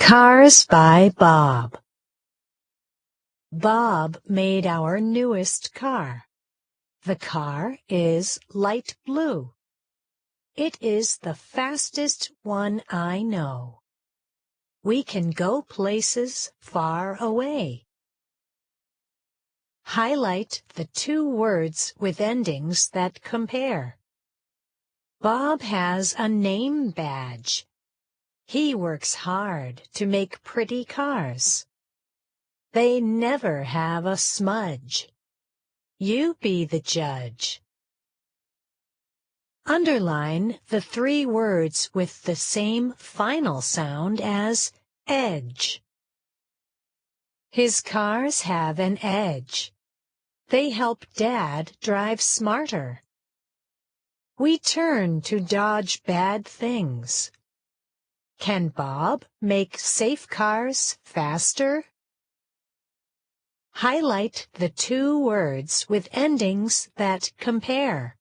Cars by Bob. Bob made our newest car. The car is light blue. It is the fastest one I know. We can go places far away. Highlight the two words with endings that compare. Bob has a name badge. He works hard to make pretty cars. They never have a smudge. You be the judge. Underline the three words with the same final sound as edge. His cars have an edge. They help Dad drive smarter. We turn to dodge bad things. Can Bob make safe cars faster? Highlight the two words with endings that compare.